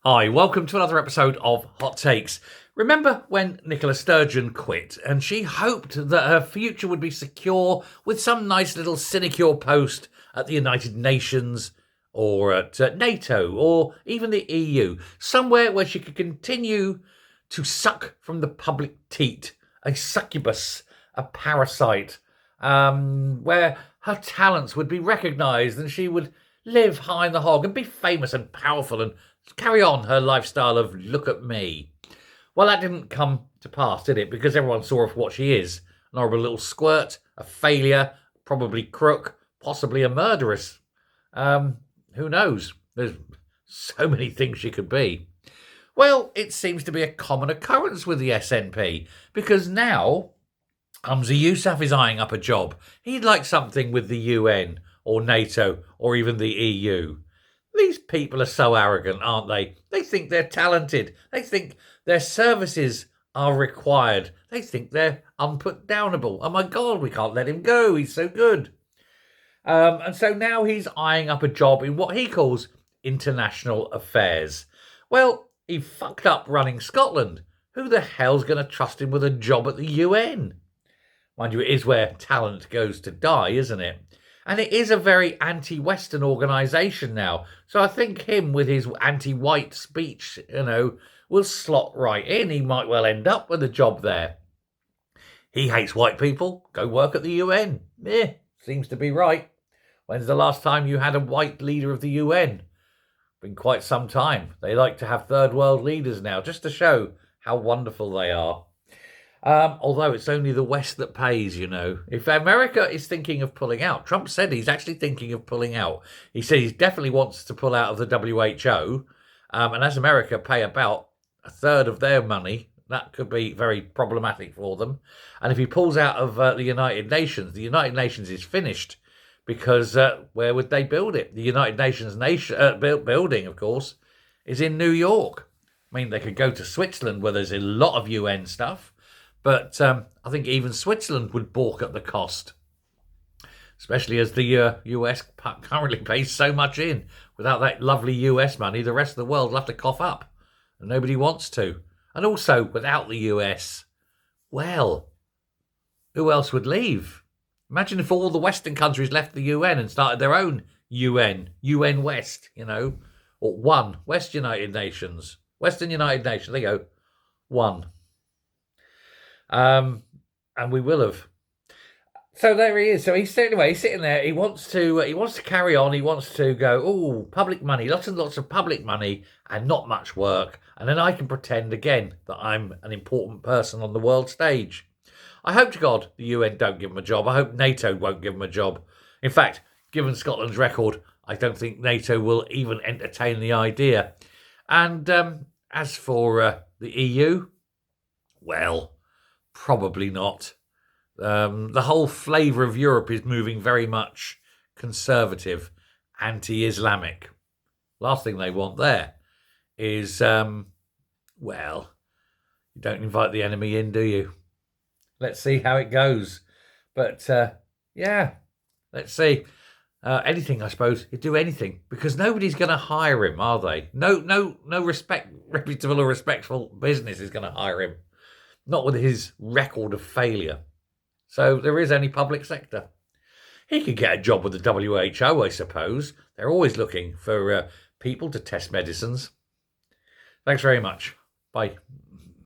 Hi, welcome to another episode of Hot Takes. Remember when Nicola Sturgeon quit and she hoped that her future would be secure with some nice little sinecure post at the United Nations or at NATO or even the EU, somewhere where she could continue to suck from the public teat, a succubus, a parasite, where her talents would be recognised and she would live high in the hog and be famous and powerful and carry on her lifestyle of look at me. Well, that didn't come to pass, did it? Because everyone saw her for what she is. An horrible little squirt, a failure, probably crook, possibly a murderess. Who knows? There's so many things she could be. Well, it seems to be a common occurrence with the SNP, because now Humza Yousaf is eyeing up a job. He'd like something with the UN or NATO or even the EU. These people are so arrogant, aren't they? They think they're talented. They think their services are required. They think they're unputdownable. Oh my God, we can't let him go. He's so good. And so now he's eyeing up a job in what he calls international affairs. Well, he fucked up running Scotland. Who the hell's going to trust him with a job at the UN? Mind you, it is where talent goes to die, isn't it? And it is a very anti-Western organisation now. So I think him with his anti-white speech, will slot right in. He might well end up with a job there. He hates white people. Go work at the UN. Seems to be right. When's the last time you had a white leader of the UN? Been quite some time. They like to have third world leaders now, just to show how wonderful they are. Although it's only the West that pays, If America is thinking of pulling out, Trump said he's actually thinking of pulling out. He said he definitely wants to pull out of the WHO. And as America pay about a third of their money, that could be very problematic for them. And if he pulls out of the United Nations is finished because where would they build it? The United Nations building, of course, is in New York. I mean, they could go to Switzerland where there's a lot of UN stuff. But I think even Switzerland would balk at the cost, especially as the US currently pays so much in. Without that lovely US money, the rest of the world will have to cough up, and nobody wants to. And also, without the US, well, who else would leave? Imagine if all the Western countries left the UN and started their own UN West, or one, Western United Nations. There you go, one. And we will have. So there he is. So he's sitting there. He wants to carry on. He wants to go, public money, lots and lots of public money and not much work. And then I can pretend again that I'm an important person on the world stage. I hope to God the UN don't give him a job. I hope NATO won't give him a job. In fact, given Scotland's record, I don't think NATO will even entertain the idea. And as for the EU, well, probably not. The whole flavour of Europe is moving very much conservative, anti-Islamic. Last thing they want there is, you don't invite the enemy in, do you? Let's see how it goes. But, let's see. Anything, I suppose. He'd do anything because nobody's going to hire him, are they? No reputable or respectful business is going to hire him. Not with his record of failure. So there is only public sector. He could get a job with the WHO, I suppose. They're always looking for people to test medicines. Thanks very much. Bye.